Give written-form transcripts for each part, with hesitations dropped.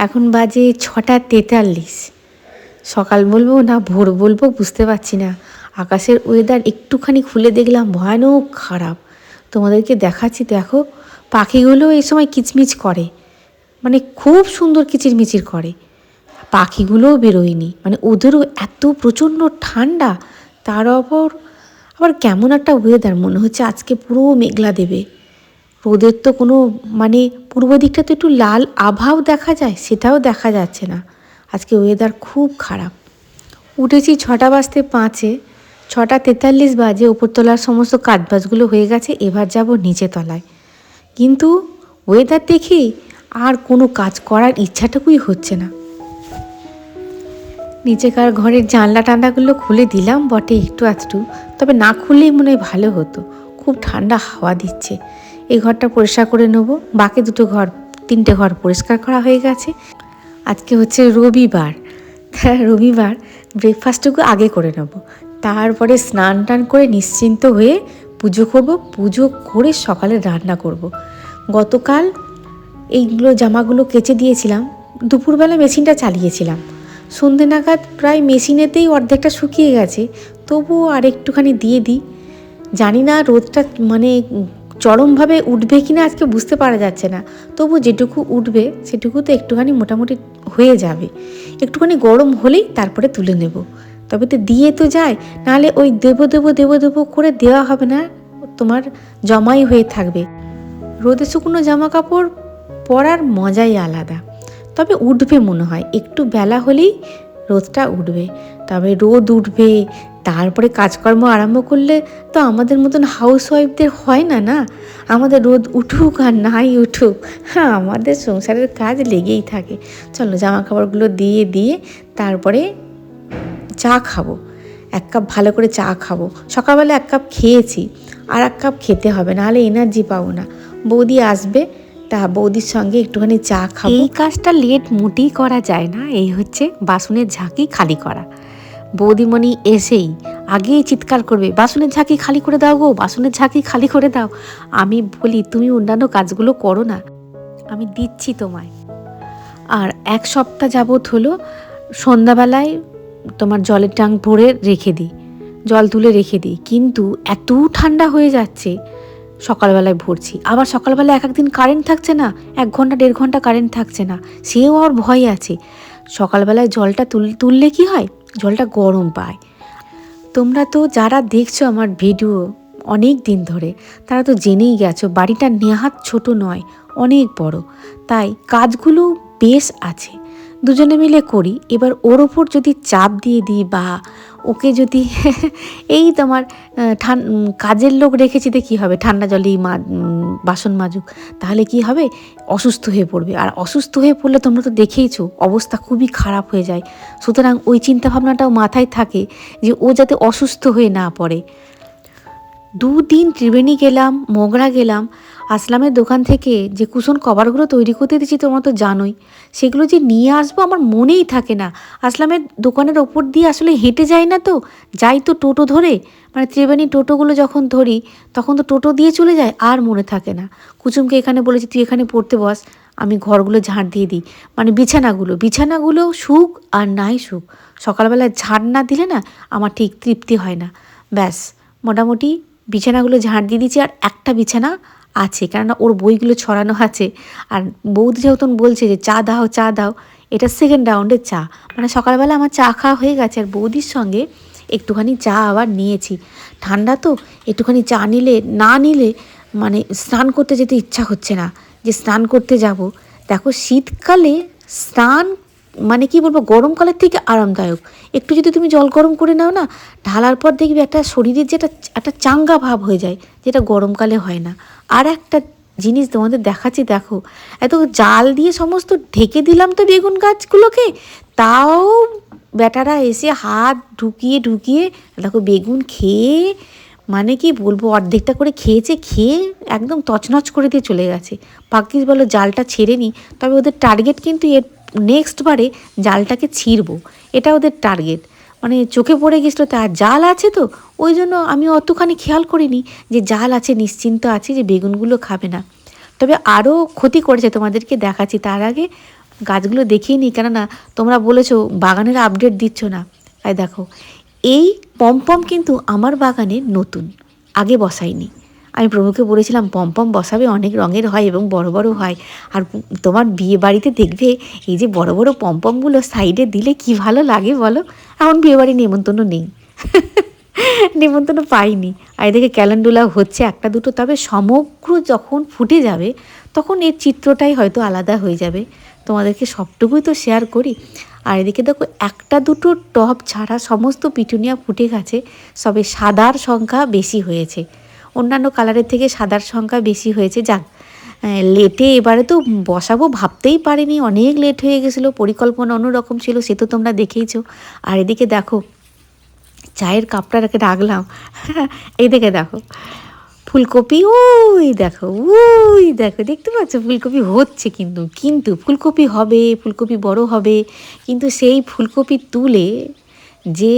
এখন বাজে 6:43। সকাল বলবো না ভোর বলবো বুঝতে পারছি না। আকাশের ওয়েদার একটুখানি খুলে দেখলাম ভয়ানক খারাপ। তোমাদেরকে দেখাচ্ছি, দেখো পাখিগুলো এই সময় কিচমিচ করে, মানে খুব সুন্দর কিচিরমিচির করে। পাখিগুলোও বেরোয়নি, মানে ওদেরও এত প্রচণ্ড ঠান্ডা। তার ওপর আবার কেমন একটা ওয়েদার, মনে হচ্ছে আজকে পুরো মেঘলা দেবে। রোদের তো কোনো মানে পূর্ব দিকটা তো একটু লাল আভাও দেখা যায়, সেটাও দেখা যাচ্ছে না। আজকে ওয়েদার খুব খারাপ। উঠেছি 6:05, 6:43 বাজে। ওপরতলার সমস্ত কাজবাজগুলো হয়ে গেছে, এবার যাব নিচে তলায়। কিন্তু ওয়েদার দেখে আর কোনো কাজ করার ইচ্ছাটুকুই হচ্ছে না। নিচেকার ঘরের জানলা টান্ডাগুলো খুলে দিলাম বটে একটু আধটু, তবে না খুললেই মনে হয় ভালো হতো। খুব ঠান্ডা হাওয়া দিচ্ছে। এই ঘরটা পরিষ্কার করে নেব। বাকি দুটো ঘর, 3টে ঘর পরিষ্কার করা হয়ে গেছে। আজকে হচ্ছে রবিবার, রবিবার ব্রেকফাস্টটুকু আগে করে নেব, তারপরে স্নান টান করে নিশ্চিন্ত হয়ে পুজো করব। পুজো করে সকালে রান্না করব। গতকাল এইগুলো জামাগুলো কেচে দিয়েছিলাম, দুপুরবেলা মেশিনটা চালিয়েছিলাম। সন্ধে নাগাদ প্রায় মেশিনেতেই অর্ধেকটা শুকিয়ে গেছে, তবুও আর একটুখানি দিয়ে দিই। জানি না রোদটা মানে চরমভাবে উঠবে কি না আজকে বুঝতে পারা যাচ্ছে না, তবু যেটুকু উঠবে সেটুকু তো একটুখানি মোটামুটি হয়ে যাবে। একটুখানি গরম হলেই তারপরে তুলে নেব। তবে তো দিয়ে তো যায়, নাহলে ওই দেবো করে দেওয়া হবে না, তোমার জমাই হয়ে থাকবে। রোদে শুকনো জামা কাপড় পরার মজাই আলাদা। তবে উঠবে মনে হয়, একটু বেলা হলেই রোদটা উঠবে। তবে রোদ উঠবে, তারপরে কাজকর্ম আরম্ভ করলে তো আমাদের মতন হাউসওয়াইফদের হয় না। না, আমাদের রোদ উঠুক আর নাই উঠুক, হ্যাঁ আমাদের সংসারের কাজ লেগেই থাকে। চলো জামা কাপড়গুলো দিয়ে দিয়ে তারপরে চা খাবো। 1 কাপ ভালো করে চা খাবো। সকালবেলা 1 কাপ খেয়েছি, আর 1 কাপ খেতে হবে, নাহলে এনার্জি পাবো না। বৌদি আসবে, তা বৌদির সঙ্গে একটুখানি চা খাবো। এই কাজটা লেট মোটেই করা যায় না, এই হচ্ছে বাসনের ঝাঁকি খালি করা। বৌদিমণি এসেই আগেই চিৎকার করবে, বাসনের ঝাঁকি খালি করে দাও গো, বাসনের ঝাঁকি খালি করে দাও। আমি বলি তুমি অন্যান্য কাজগুলো করো না, আমি দিচ্ছি তোমায়। আর 1 সপ্তাহ যাবৎ হলো সন্ধ্যাবেলায় তোমার জলের ট্যাঙ্ক ভরে রেখে দিই, জল তুলে রেখে দিই, কিন্তু এত ঠান্ডা হয়ে যাচ্ছে সকালবেলায় ভরছি। আবার সকালবেলা এক একদিন কারেন্ট থাকছে না, 1 ঘন্টা 1.5 ঘন্টা কারেন্ট থাকছে না, সেও আর ভয় আছে। সকালবেলায় জলটা তুললে কি হয়, জলটা গরম পায়। তোমরা তো যারা দেখছো আমার ভিডিও অনেক দিন ধরে, তারা তো জেনেই গেছো বাড়িটা নেহাত ছোট নয়, অনেক বড়। তাই কাজগুলো বেশ আছে, দুজনে মিলে করি। এবার ওর ওপর যদি চাপ দিয়ে দিই বা ওকে যদি এই তোমার কাজের লোক রেখেছি তো কী হবে, ঠান্ডা জলেই বাসন মাজুক, তাহলে কি হবে, অসুস্থ হয়ে পড়বে। আর অসুস্থ হয়ে পড়লে তোমরা তো দেখেইছো অবস্থা খুবই খারাপ হয়ে যায়। সুতরাং ওই চিন্তাভাবনাটাও মাথায় থাকে যে ও যাতে অসুস্থ হয়ে না পড়ে। 2 দিন ত্রিবেণী গেলাম, মগরা গেলাম। আসলামের দোকান থেকে যে কুশন কভারগুলো তৈরি করতে দিয়েছি তোমরা তো জানোই, সেগুলো যে নিয়ে আসবো আমার মনেই থাকে না। আসলামের দোকানের ওপর দিয়ে আসলে হেঁটে যাই না, তো যাই তো টোটো ধরে, মানে ত্রিবেণী টোটোগুলো যখন ধরি তখন তো টোটো দিয়ে চলে যায়, আর মনে থাকে না। কুসুমকে এখানে বলেছি তুই এখানে পড়তে বস, আমি ঘরগুলো ঝাড় দিয়ে দিই, মানে বিছানাগুলো শুক আর নাই শুক, সকালবেলা ঝাড় না দিলে না আমার ঠিক তৃপ্তি হয় না। ব্যাস, মোটামুটি বিছানাগুলো ঝাড় দিয়ে দিয়েছি। আর একটা বিছানা আছে, কেননা ওর বইগুলো ছড়ানো আছে। আর বৌদি যেহেতু বলছে যে চা দাও চা দাও, এটা 2nd রাউন্ডের চা, মানে সকালবেলা আমার চা খাওয়া হয়ে গেছে, আর বৌদির সঙ্গে একটুখানি চা আবার নিয়েছি। ঠান্ডা তো একটুখানি চা না নিলে মানে স্নান করতে যেতে ইচ্ছা হচ্ছে না, যে স্নান করতে যাব। দেখো শীতকালে স্নান মানে কি বলবো, গরমকালের থেকে আরামদায়ক। একটু যদি তুমি জল গরম করে নাও না, ঢালার পর দেখবে একটা শরীরের যেটা একটা চাঙ্গা ভাব হয়ে যায়, যেটা গরমকালে হয় না। আর একটা জিনিস তোমাদের দেখাচ্ছি, দেখো এত জাল দিয়ে সমস্ত ঢেকে দিলাম তো বেগুন গাছগুলোকে, তাও বেটারা এসে হাত ঢুকিয়ে দেখো বেগুন খেয়ে, মানে কি বলবো, অর্ধেকটা করে খেয়েছে, খেয়ে একদম তছনছ করে দিয়ে চলে গেছে। ভাগ্যিস বলো জালটা ছেড়ে নি, তবে ওদের টার্গেট কিন্তু এর নেক্সট বারে জালটাকে ছিঁড়বো, এটা ওদের টার্গেট। মানে চোখে পড়ে গেছিলো, তার জাল আছে তো ওই জন্য আমি অতখানি খেয়াল করিনি যে জাল আছে, নিশ্চিন্ত আছি যে বেগুনগুলো খাবে না। তবে আরও ক্ষতি করেছে, তোমাদেরকে দেখাচ্ছি। তার আগে গাছগুলো দেখিয়ে নিই, কেননা তোমরা বলেছো বাগানের আপডেট দিচ্ছ না। তাই দেখো, এই পমপম কিন্তু আমার বাগানে নতুন, আগে বসাইনি। আমি প্রভুকে বলেছিলাম পমপম বসাবে, অনেক রঙের হয় এবং বড় বড় হয়। আর তোমার বিয়ে বাড়িতে দেখবে এই যে বড় বড় পমপমগুলো সাইডে দিলে কি ভালো লাগে বলো। এখন বিয়ে বাড়ি নেমন্তন্ন নেই, নিমন্ত্রণ পাইনি। আর এদিকে ক্যালেন্ডুলা হচ্ছে একটা দুটো, তবে সমগ্র যখন ফুটে যাবে তখন এর চিত্রটাই হয়তো আলাদা হয়ে যাবে। তোমাদেরকে সবটুকুই তো শেয়ার করি। আর এদিকে দেখো একটা দুটো টব ছাড়া সমস্ত পিটুনিয়া ফুটে গেছে, সবে সাদার সংখ্যা বেশি হয়েছে, অন্যান্য কালারের থেকে সাদার সংখ্যা বেশি হয়েছে। যাক, লেটে এবারে তো বসাবো ভাবতেই পারিনি, অনেক লেট হয়ে গেছিলো, পরিকল্পনা অন্যরকম ছিল, সে তো তোমরা দেখেইছো। আর এদিকে দেখো চায়ের কাপটা রাখলাম, এই দেখে দেখো ফুলকপি, ওই দেখো দেখতে পাচ্ছ ফুলকপি হচ্ছে, কিন্তু ফুলকপি হবে, ফুলকপি বড় হবে, কিন্তু সেই ফুলকপি তুলে যে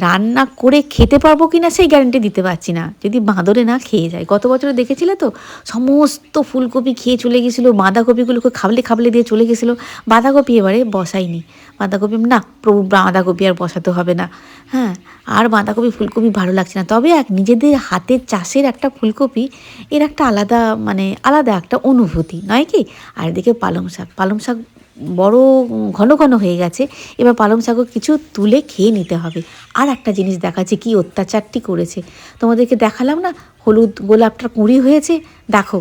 রান্না করে খেতে পারবো কি না সেই গ্যারান্টি দিতে পারছি না, যদি বাঁদরে না খেয়ে যায়। গত বছরে দেখেছিলে তো, সমস্ত ফুলকপি খেয়ে চলে গেছিলো, বাঁধাকপিগুলোকে খাবলে দিয়ে চলে গেছিলো। বাঁধাকপি এবারে বসাইনি, বাঁধাকপি না, প্রভু বাঁধাকপি আর বসাতে হবে না। হ্যাঁ, আর বাঁধাকপি ফুলকপি ভালো লাগছে না, তবে নিজেদের হাতের চাষের একটা ফুলকপি, এর একটা আলাদা একটা অনুভূতি নয় কি। আর এদিকে পালং শাক বড় ঘন ঘন হয়ে গেছে, এবার পালং শাকও কিছু তুলে খেয়ে নিতে হবে। আর একটা জিনিস দেখাচ্ছে, কি অত্যাচারটি করেছে তোমাদেরকে দেখালাম না, হলুদ গোলাপটার কুঁড়ি হয়েছে, দেখো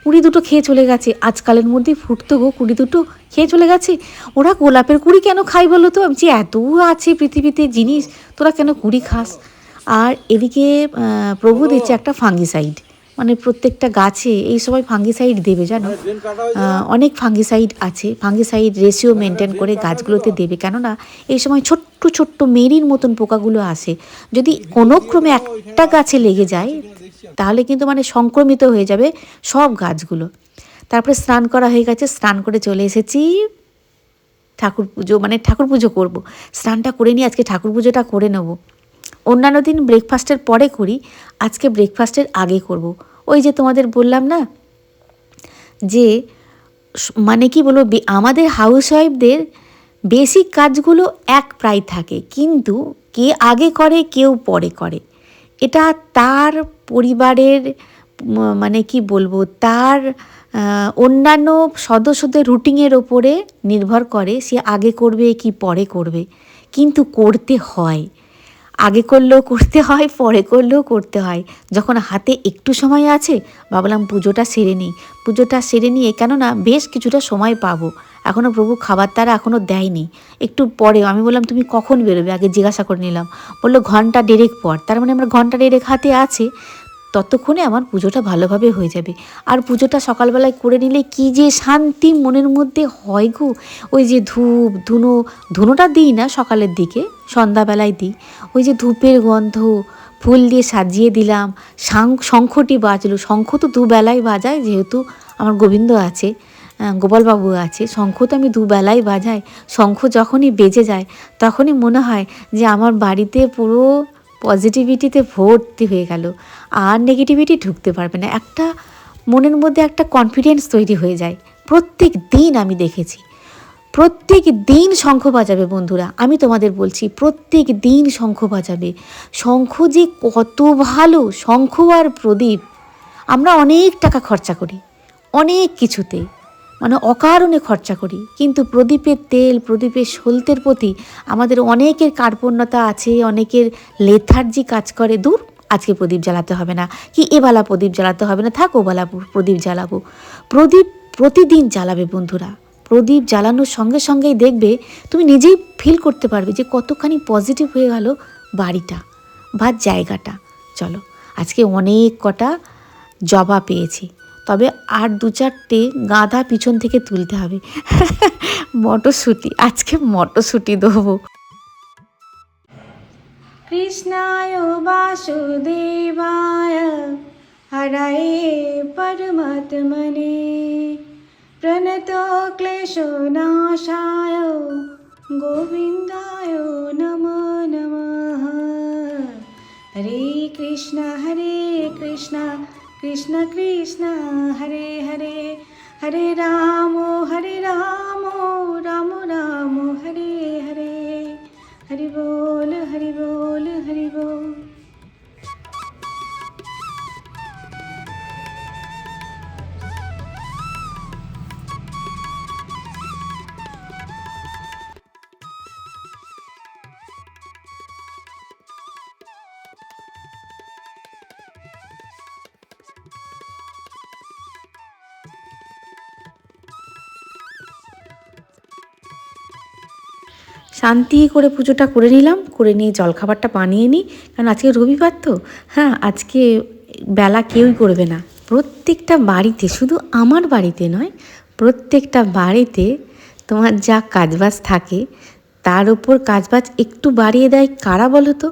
কুঁড়ি দুটো খেয়ে চলে গেছে, আজকালের মধ্যেই ফুটতো গো, কুঁড়ি দুটো খেয়ে চলে গেছে। ওরা গোলাপের কুঁড়ি কেন খাই বলো তো, আমি যে এত আছে পৃথিবীতে জিনিস, তোরা কেন কুঁড়ি খাস। আর এদিকে প্রভু দিচ্ছে একটা ফাঙ্গিসাইড, প্রত্যেকটা গাছে এই সময় ফাঙ্গিসাইড দেবে জানো, অনেক ফাঙ্গিসাইড আছে, ফাঙ্গিসাইড রেশিও মেনটেন করে গাছগুলোতে দেবে, কেননা এই সময় ছোট্ট ছোট্ট মেরির মতন পোকাগুলো আসে, যদি কোনো ক্রমে একটা গাছে লেগে যায় তাহলে কিন্তু সংক্রমিত হয়ে যাবে সব গাছগুলো। তারপরে স্নান করা হয়ে গেছে, স্নান করে চলে এসেছি ঠাকুর পুজো করব। স্নানটা করে নিয়ে আজকে ঠাকুর পুজোটা করে নেব। অন্যান্য দিন ব্রেকফাস্টের পরে করি, আজকে ব্রেকফাস্টের আগে করব। ওই যে তোমাদের বললাম না যে কি বলবো, আমাদের হাউসওয়াইফদের বেসিক কাজগুলো এক প্রায় থাকে, কিন্তু কে আগে করে কেউ পরে করে, এটা তার পরিবারের কি বলবো, তার অন্যান্য সদস্যদের রুটিনের ওপরে নির্ভর করে, সে আগে করবে কি পরে করবে, কিন্তু করতে হয়। আগে করলেও করতে হয়, পরে করলেও করতে হয়। যখন হাতে একটু সময় আছে ভাবলাম পুজোটা সেরে নিয়ে, কেননা বেশ কিছুটা সময় পাবো, এখনও প্রভু খাবার তারা এখনও দেয়নি, একটু পরে। আমি বললাম তুমি কখন বেরোবে, আগে জিজ্ঞাসা করে নিলাম, বললো ঘন্টা দেড়েক পর। তার আমার ঘন্টা দেড়েক হাতে আছে, ততক্ষণে আমার পুজোটা ভালোভাবে হয়ে যাবে। আর পুজোটা সকালবেলায় করে নিলে কি যে শান্তি মনের মধ্যে হয় গো। ওই যে ধুনোটা দিই না সকালের দিকে, সন্ধ্যাবেলায় দিই, ওই যে ধূপের গন্ধ, ফুল দিয়ে সাজিয়ে দিলাম, শঙ্খটি বাজলো, শঙ্খ তো দুবেলায় বাজায়, যেহেতু আমার গোবিন্দ আছে, গোপালবাবু আছে, শঙ্খ তো আমি দুবেলাই বাজাই। শঙ্খ যখনই বেজে যায় তখনই মনে হয় যে আমার বাড়িতে পুরো পজিটিভিটিতে ভর্তি হয়ে গেল, আর নেগেটিভিটি ঢুকতে পারবে না, একটা মনের মধ্যে একটা কনফিডেন্স তৈরি হয়ে যায়। প্রত্যেক দিন আমি দেখেছি, প্রত্যেক দিন শঙ্খ বাজাবে বন্ধুরা, আমি তোমাদের বলছি প্রত্যেক দিন শঙ্খ বাজাবে। শঙ্খ যে কত ভালো, শঙ্খ আর প্রদীপ, আমরা অনেক টাকা খরচা করি অনেক কিছুতে, অকারণে খরচা করি, কিন্তু প্রদীপের তেল, প্রদীপের সলতের প্রতি আমাদের অনেকের কার্পণ্যতা আছে, অনেকের লেথার্জি কাজ করে। দূর, আজকে প্রদীপ জ্বালাতে হবে না, কি এবেলা প্রদীপ জ্বালাতে হবে না, থাক ওবেলা প্রদীপ জ্বালাবো। প্রদীপ প্রতিদিন জ্বালাবে বন্ধুরা, প্রদীপ জ্বালানোর সঙ্গে সঙ্গেই দেখবে তুমি নিজেই ফিল করতে পারবে যে কতখানি পজিটিভ হয়ে গেল বাড়িটা বা জায়গাটা। চলো, আজকে অনেক কটা জবা পেয়েছি, তবে আর দু চারটে গাঁদা পিছন থেকে তুলতে হবে। মটরশুঁটি, আজকে মটরশুঁটি দেবো। কৃষ্ণায় বাসুদেবায় হরায়ে পরমাত্মনে প্রণতো ক্লেশনাশায় গোবিন্দায় নমো নমঃ। হরে কৃষ্ণ কৃষ্ণ কৃষ্ণ হরে হরে, হরে রাম শান্তি করে পুজোটা করে নিলাম, করে নিয়ে জলখাবারটা বানিয়ে নিই, কারণ আজকে রবিবার তো। হ্যাঁ, আজকে বেলা কেউই করবে না। প্রত্যেকটা বাড়িতে, শুধু আমার বাড়িতে নয়, প্রত্যেকটা বাড়িতে তোমার যা কাজবাজ থাকে তার উপর কাজবাজ একটু বাড়িয়ে দেয় কারা বলো তো?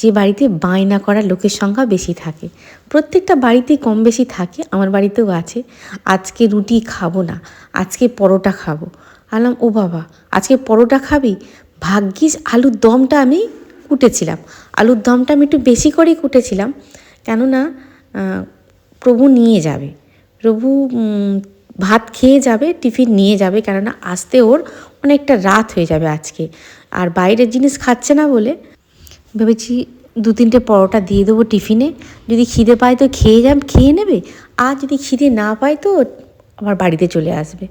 যে বাড়িতে বায়না করা লোকের সংখ্যা বেশি থাকে। প্রত্যেকটা বাড়িতেই কম বেশি থাকে, আমার বাড়িতেও আছে। আজকে রুটি খাবো না, আজকে পরোটা খাবো। আলাম ও বাবা, আজকে পরোটা খাবি? ভাগ্যিস আলুর দমটা আমি কুটেছিলাম। আলুর দমটা আমি একটু বেশি করেই কুটেছিলাম, কেননা প্রভু নিয়ে যাবে। প্রভু ভাত খেয়ে যাবে, টিফিন নিয়ে যাবে, কেননা আসতে ওর অনেকটা রাত হয়ে যাবে আজকে। আর বাইরের জিনিস খাচ্ছে না বলে ভেবেছি 2-3টে পরোটা দিয়ে দেবো টিফিনে। যদি খিদে পায় তো খেয়ে নেবে, আর যদি খিদে না পায় তো আমার বাড়িতে চলে আসবে।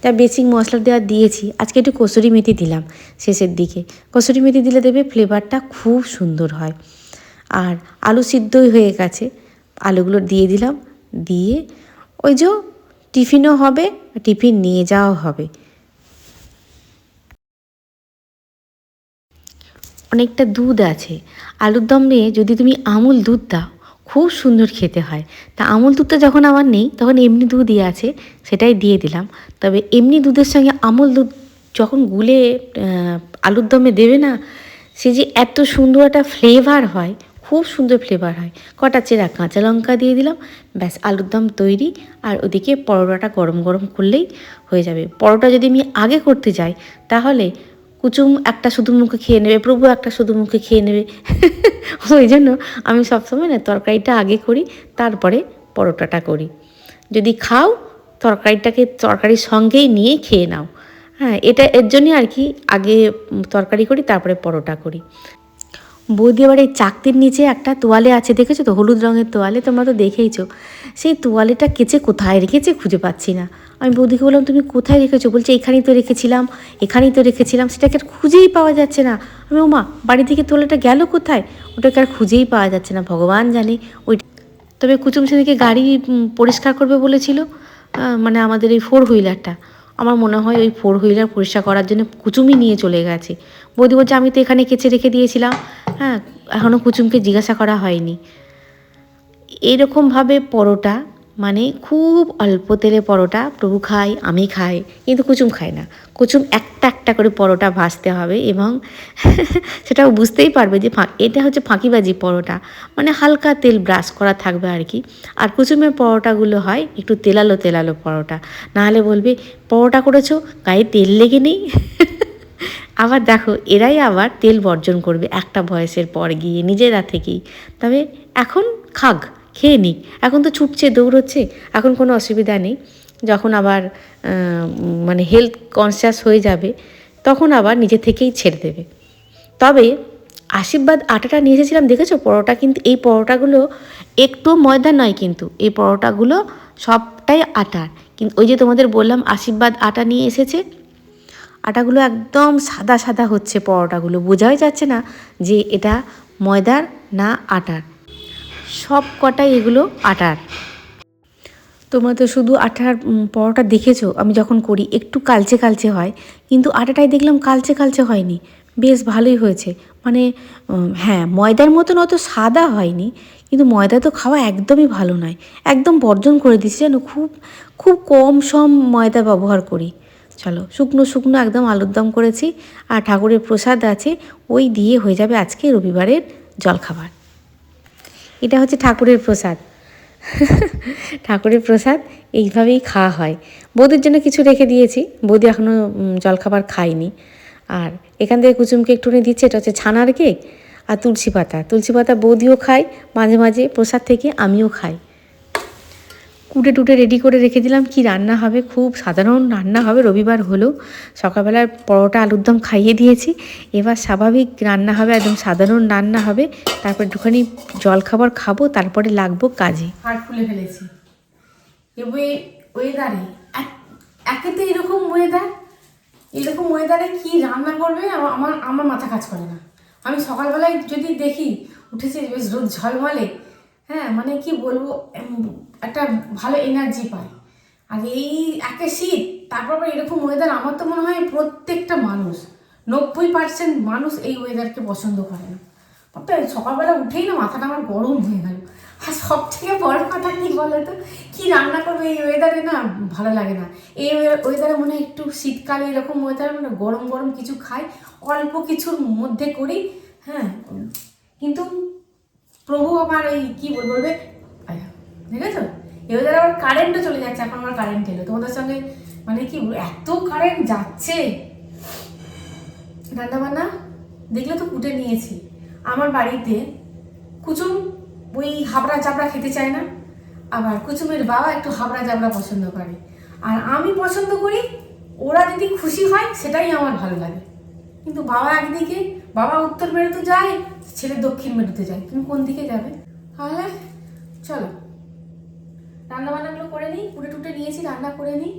তা বেসিক মশলা দেওয়া দিয়েছি। আজকে একটু কসুরি মেথি দিলাম শেষের দিকে। কসুরি মেথি দিলে দেবে ফ্লেভারটা খুব সুন্দর হয়। আর আলু সিদ্ধই হয়ে গেছে, আলুগুলো দিয়ে দিলাম। দিয়ে ওই যে টিফিনও হবে, টিফিন নিয়ে যাওয়াও হবে। অনেকটা দুধ আছে, আলুর দমে যদি তুমি আমুল দুধ দাও খুব সুন্দর খেতে হয়। তা আমুল দুধটা যখন আমার নেই, তখন এমনি দুধই আছে, সেটাই দিয়ে দিলাম। তবে এমনি দুধের সঙ্গে আমুল দুধ যখন গুলে আলুর দমে দেবে না, সে যে এত সুন্দর একটা ফ্লেভার হয়, খুব সুন্দর ফ্লেভার হয়। কটা চেরা কাঁচা লঙ্কা দিয়ে দিলাম, ব্যাস আলুর দম তৈরি। আর ওদিকে পরোটাটা গরম গরম করলেই হয়ে যাবে। পরোটা যদি আমি আগে করতে যাই তাহলে কুচুম একটা শুধু মুখে খেয়ে নেবে, প্রভু একটা শুধু মুখে খেয়ে নেবে। ওই জন্য আমি সবসময় না তরকারিটা আগে করি, তারপরে পরোটাটা করি। যদি খাও তরকারির সঙ্গেই নিয়ে খেয়ে নাও। হ্যাঁ, এর জন্যই আর কি আগে তরকারি করি, তারপরে পরোটা করি। বৌদি আবার এই চাকতির নিচে একটা তোয়ালে আছে, দেখেছো তো? হলুদ রঙের তোয়ালে, তোমরা তো দেখেইছো। সেই তোয়ালেটা কেচে কোথায় রেখেছে খুঁজে পাচ্ছি না। আমি বৌদিকে বললাম, তুমি কোথায় রেখেছো? বলছে এখানেই তো রেখেছিলাম। সেটাকে আর খুঁজেই পাওয়া যাচ্ছে না। আমি ওমা, বাড়ি থেকে তোয়ালেটা গেল কোথায়? ওটাকে আর খুঁজেই পাওয়া যাচ্ছে না, ভগবান জানে। ওই তবে কুচুম সেদিকে গাড়ি পরিষ্কার করবে বলেছিল, মানে আমাদের এই 4 হুইলারটা। আমার মনে হয় ওই 4 হুইলার পরিষ্কার করার জন্য কুচুমই নিয়ে চলে গেছে। বৌদি বলছে আমি তো এখানে কেচে রেখে দিয়েছিলাম। হ্যাঁ, এখনও কুচুমকে জিজ্ঞাসা করা হয়নি। এরকমভাবে পরোটা, মানে খুব অল্প তেলে পরোটা প্রভু খায়, আমি খাই, কিন্তু কুচুম খায় না। কুচুম একটা একটা করে পরোটা ভাজতে হবে, এবং সেটাও বুঝতেই পারবে যে এটা হচ্ছে ফাঁকিবাজি পরোটা, মানে হালকা তেল ব্রাশ করা থাকবে আর কি। আর কুচুমের পরোটাগুলো হয় একটু তেলালো তেলালো পরোটা, নাহলে বলবে পরোটা করেছো গায়ে তেল লেগে নেই। আবার দেখো, এরাই আবার তেল বর্জন করবে একটা বয়সের পর গিয়ে নিজেরা থেকেই। তবে এখন খেয়ে নিক, এখন তো ছুটছে, দৌড়চ্ছে, এখন কোনো অসুবিধা নেই। যখন আবার মানে হেলথ কনসিয়াস হয়ে যাবে, তখন আবার নিজে থেকেই ছেড়ে দেবে। তবে আশীর্বাদ আটাটা নিয়ে এসেছিলাম, দেখেছো পরোটা? কিন্তু এই পরোটাগুলো একটু ময়দা নয়, কিন্তু এই পরোটাগুলো সবটাই আটার। কিন্তু ওই যে তোমাদের বললাম আশীর্বাদ আটা নিয়ে এসেছে, আটাগুলো একদম সাদা সাদা হচ্ছে, পরোটাগুলো বোঝাই যাচ্ছে না যে এটা ময়দার না আটার। সব কটাই এগুলো আটার। তোমরা তো শুধু আটার পরোটা দেখেছো, আমি যখন করি একটু কালচে কালচে হয়, কিন্তু আটাটাই দেখলাম কালচে কালচে হয়নি, বেশ ভালোই হয়েছে। মানে হ্যাঁ, ময়দার মতন অত সাদা হয়নি, কিন্তু ময়দা তো খাওয়া একদমই ভালো নয়, একদম বর্জন করে দিচ্ছি জানো। খুব খুব কম সম ময়দা ব্যবহার করি। চলো, শুকনো শুকনো একদম আলুর দম করেছি, আর ঠাকুরের প্রসাদ আছে, ওই দিয়ে হয়ে যাবে আজকে রবিবারের জলখাবার। এটা হচ্ছে ঠাকুরের প্রসাদ। ঠাকুরের প্রসাদ এইভাবেই খাওয়া হয়। বৌদির জন্য কিছু রেখে দিয়েছি, বৌদি এখনও জলখাবার খায়নি। আর এখান থেকে কুচুমকে একটুখানি দিচ্ছে, এটা হচ্ছে ছানার কেক আর তুলসী পাতা বৌদিও খায় মাঝে মাঝে প্রসাদ থেকে, আমিও খাই। কুটে টুটে রেডি করে রেখে দিলাম। কি রান্না হবে, খুব সাধারণ রান্না হবে, রবিবার হলেও। সকালবেলার পরোটা আলুর দম খাইয়ে দিয়েছি, এবার স্বাভাবিক রান্না হবে, একদম সাধারণ রান্না হবে। তারপর একটুখানি জলখাবার খাবো, তারপরে লাগবো কাজে। হাড় খুলে ফেলেছি ওয়েদারে, একে তো এরকম ওয়েদারে কি রান্না করবে আমার মাথা কাজ করে না। আমি সকালবেলায় যদি দেখি উঠেছে বেশ রোদ ঝলমলে, হ্যাঁ মানে কি বলবো, একটা ভালো এনার্জি পাই। আর এই একে শীত, তারপর এরকম ওয়েদার, আমার তো মনে হয় প্রত্যেকটা মানুষ 90% মানুষ এই ওয়েদারকে পছন্দ করে না। তাই সকালবেলা উঠেই না মাথাটা আমার গরম হয়ে গেল। আর সব থেকে বড় কথা কী বলো তো, কী রান্না করবে এই ওয়েদারে না ভালো লাগে না। এই ওয়েদারে মনে হয় একটু শীতকালে এরকম ওয়েদারে মানে গরম গরম কিছু খাই, অল্প কিছুর মধ্যে করি। হ্যাঁ, কিন্তু প্রভু আমার এই কী বলবে, দেখেছো এই ওয়েদারে আবার কারেন্টও চলে যাচ্ছে। এখন আমার কারেন্ট এলো, তোমাদের সঙ্গে মানে কি এত কারেন্ট যাচ্ছে। রান্নাবান্না দেখলে তো কুটে নিয়েছি। আমার বাড়িতে কুচুম ওই হাবড়া চাবড়া খেতে চায় না, আবার কুচুমের বাবা একটু হাবড়া চাবড়া পছন্দ করে, আর আমি পছন্দ করি ওরা যদি খুশি হয় সেটাই আমার ভালো লাগে। কিন্তু বাবা একদিকে, বাবা উত্তর মেরুতে যায়, ছেলে দক্ষিণ মেরুতে যায়। তুমি কোন দিকে যাবে? তাহলে চলো রান্নাবান্নাগুলো করে নিই, কুটে টুটে নিয়েছি, রান্না করে নিই।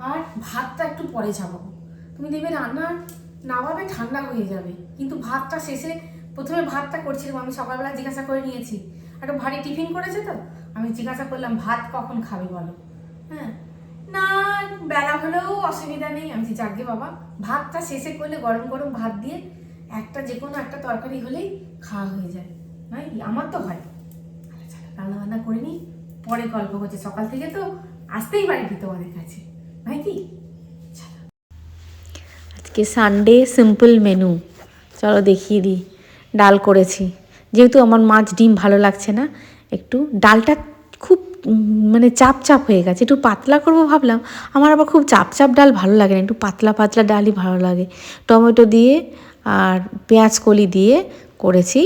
আর ভাতটা একটু পরে চাপাবো। তুমি দেখবে রান্না নামাবে ঠান্ডা হয়ে যাবে, কিন্তু ভাতটা শেষে প্রথমে ভাতটা করছিলাম আমি, সকালবেলা জিজ্ঞাসা করে নিয়েছি, একটু ভারী টিফিন করেছে তো আমি জিজ্ঞাসা করলাম ভাত কখন খাবে বলো। হ্যাঁ, না বেলা হলেও অসুবিধা নেই। আমি যাকে বাবা ভাতটা শেষে করলে গরম গরম ভাত দিয়ে একটা যে কোনো একটা তরকারি হলেই খাওয়া হয়ে যায়, নয় কি? আমার তো হয়। রান্না বান্না করে নিই, পরে গল্প করছে। সকাল থেকে তো আসতেই পারিনি তোমাদের কাছে, নয় কি? আজকে সানডে সিম্পল মেনু, চলো দেখিয়ে দিই। ডাল করেছি, যেহেতু আমার মাছ ডিম ভালো লাগছে না, একটু ডালটা খুব মানে চাপ চাপ হয়ে গেছে, একটু পাতলা করবো ভাবলাম। আমার আবার খুব চাপ চাপ ডাল ভালো লাগে না, একটু পাতলা পাতলা ডালই ভালো লাগে। টমেটো দিয়ে আর পেঁয়াজ কলি দিয়ে করেছি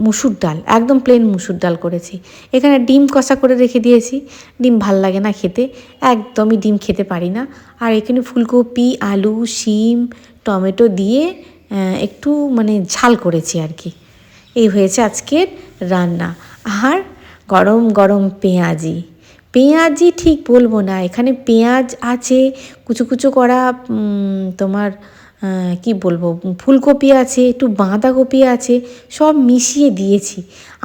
মুসুর ডাল, একদম প্লেন মুসুর ডাল করেছি। এখানে ডিম কষা করে রেখে দিয়েছি, ডিম ভাল লাগে না খেতে, একদমই ডিম খেতে পারি না। আর এখানে ফুলকপি, আলু, শিম, টমেটো দিয়ে একটু মানে ঝাল করেছি আর কি। এই হয়েছে আজকের রান্না। আর গরম গরম পেঁয়াজি ঠিক বলবো না, এখানে পেঁয়াজ আছে, কুচো কুচো করা তোমার কি বলবো, ফুলকপি আছে, একটু বাঁধাকপি আছে, সব মিশিয়ে দিয়েছি।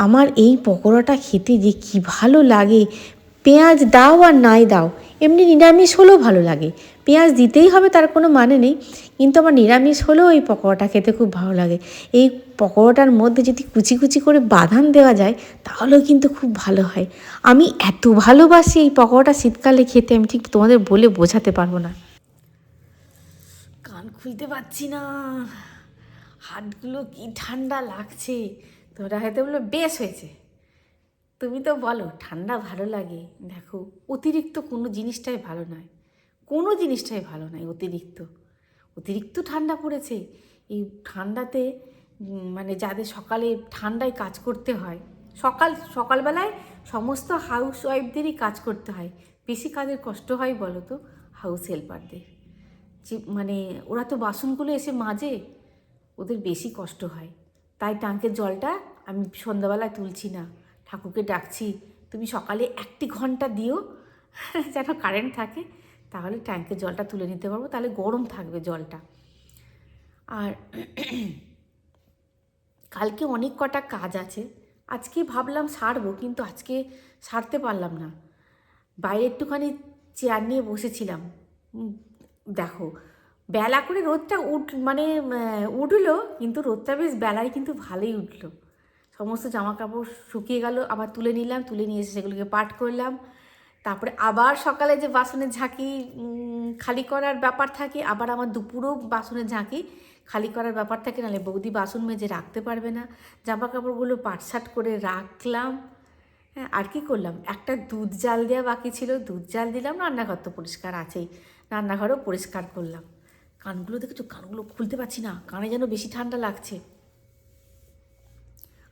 আমার এই পকোড়াটা খেতে যে কী ভালো লাগে, পেঁয়াজ দাও আর নাই দাও, এমনি নিরামিষ হলেও ভালো লাগে। পেঁয়াজ দিতেই হবে তার কোনো মানে নেই, কিন্তু আমার নিরামিষ হলেও এই পকোড়াটা খেতে খুব ভালো লাগে। এই পকোড়াটার মধ্যে যদি কুচি কুচি করে বাদাম দেওয়া যায় তাহলেও কিন্তু খুব ভালো হয়। আমি এত ভালোবাসি এই পকোড়াটা শীতকালে খেতে, আমি ঠিক তোমাদের বলে বোঝাতে পারবো না। কান খুলতে পারছি না, হাতগুলো কি ঠান্ডা লাগছে। তোরা হয়তো বললো বেশ হয়েছে, তুমি তো বলো ঠান্ডা ভালো লাগে। দেখো অতিরিক্ত কোনো জিনিসটাই ভালো নয়, কোনো জিনিসটাই ভালো নয় অতিরিক্ত ঠান্ডা পড়েছে। এই ঠান্ডাতে মানে যাদের সকালে ঠান্ডায় কাজ করতে হয়, সকালবেলায় সমস্ত হাউস ওয়াইফদেরই কাজ করতে হয়। বেশি কাজের কষ্ট হয় বলো তো হাউস হেল্পারদের, যে মানে ওরা তো বাসনগুলো এসে মাজে, ওদের বেশি কষ্ট হয়। তাই ট্যাঙ্কের জলটা আমি সন্ধ্যাবেলায় তুলছি না, ঠাকুরকে ডাকছি তুমি সকালে 1 ঘন্টা দিও যেন কারেন্ট থাকে, তাহলে ট্যাঙ্কের জলটা তুলে নিতে পারবো, তাহলে গরম থাকবে জলটা। আর কালকে অনেক কটা কাজ আছে, আজকে ভাবলাম সারবো, কিন্তু আজকে সারতে পারলাম না। বাইরে একটুখানি চেয়ার নিয়ে বসেছিলাম, দেখো বেলা করে রোদটা উঠলো, কিন্তু রোদটা বেশ বেলায় কিন্তু ভালোই উঠলো। সমস্ত জামা কাপড় শুকিয়ে গেল, আবার তুলে নিলাম, তুলে নিয়ে এসে সেগুলোকে পাট করলাম। তারপরে আবার সকালে যে বাসনের ঝাঁকি খালি করার ব্যাপার থাকে, আবার আমার দুপুরও বাসনের ঝাঁকি খালি করার ব্যাপার থাকে, নাহলে বৌদি বাসন মেজে রাখতে পারবে না। জামা কাপড়গুলো পাটসাট করে রাখলাম। হ্যাঁ, আর কি করলাম, একটা দুধ জাল দেওয়া বাকি ছিল, দুধ জাল দিলাম। রান্নাঘর তো পরিষ্কার আছেই, রান্নাঘরও পরিষ্কার করলাম। কানগুলো দেখেছো, কানগুলো খুলতে পারছি না, কানে যেন বেশি ঠান্ডা লাগছে।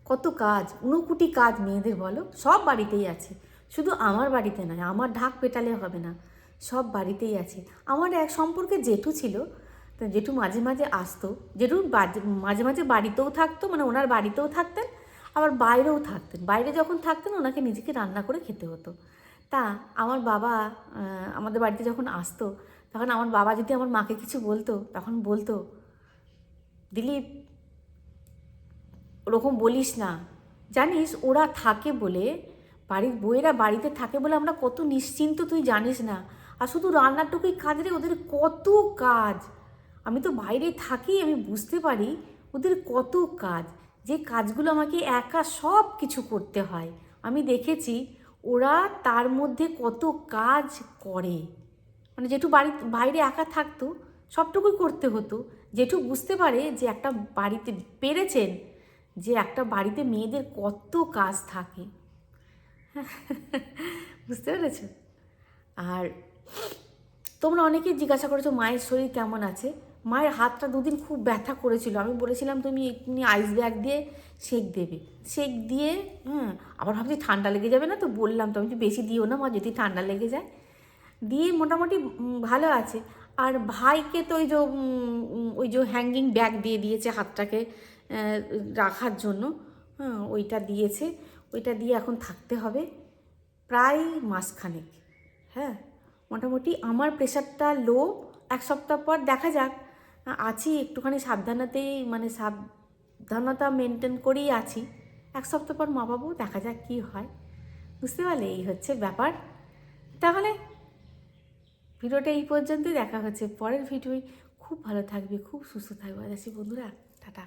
কত কাজ, উনোকুটি কাজ মেয়েদের বলো, সব বাড়িতেই আছে, শুধু আমার বাড়িতে নয়। আমার ঢাক পেটালে হবে না, সব বাড়িতেই আছে। আমার এক সম্পর্কে জেঠু ছিল, তো জেঠু মাঝে মাঝে আসতো, জেঠু মাঝে মাঝে বাড়িতেও থাকতো, মানে ওনার বাড়িতেও থাকতেন, আবার বাইরেও থাকতেন। বাইরে যখন থাকতেন ওনাকে নিজেকে রান্না করে খেতে হতো। তা আমার বাবা আমাদের বাড়িতে যখন আসতো, তখন আমার বাবা যদি আমার মাকে কিছু বলতো, তখন বলতো, দিলীপ ওরকম বলিস না, জানিস ওরা থাকে বলে, বাড়ির বউয়েরা বাড়িতে থাকে বলে আমরা কত নিশ্চিন্ত, তুই জানিস না। আর শুধু রান্নাটুকুই কাজ রে, ওদের কত কাজ। আমি তো বাইরে থাকি, আমি বুঝতে পারি ওদের কত কাজ, যে কাজগুলো আমাকে একা সব কিছু করতে হয়। আমি দেখেছি ওরা তার মধ্যে কত কাজ করে। মানে জেঠু বাইরে একা থাকতো, সবটুকুই করতে হতো। জেঠু বুঝতে পারে যে একটা বাড়িতে পেরেছেন, যে একটা বাড়িতে মেয়েদের কত কাজ থাকে। বুঝতে পেরেছ? আর তোমরা অনেকেই জিজ্ঞাসা করেছো মায়ের শরীর কেমন আছে। মায়ের হাতটা দুদিন খুব ব্যথা করেছিল, আমি বলেছিলাম তুমি এক্ষুনি আইস ব্যাগ দিয়ে সেঁক দেবে। সেঁক দিয়ে আবার ভাবছি ঠান্ডা লেগে যাবে না, তো বললাম তো আমি বেশি দিও না মা, যদি ঠান্ডা লেগে যায়। দিয়ে মোটামুটি ভালো আছে। আর ভাইকে তো ওই যে হ্যাঙ্গিং ব্যাগ দিয়ে দিয়েছে হাতটাকে রাখার জন্য, ওইটা দিয়েছে। ওইটা দিয়ে এখন থাকতে হবে প্রায় মাসখানেক। হ্যাঁ, মোটামুটি আমার প্রেশারটা লো। 1 সপ্তাহ পর দেখা যাক। আছি একটুখানি সাবধানতাতেই, মানে সাবধানতা মেনটেন করেই আছি। 1 সপ্তাহ পর মাপাবো, দেখা যাক কী হয়। বুঝতে পারলে, এই হচ্ছে ব্যাপার। তাহলে ভিডিওটা এই পর্যন্তই, দেখা হচ্ছে পরের ভিডিওয়। খুব ভালো থাকবে, খুব সুস্থ থাকবে। আছি বন্ধুরা, টাটা।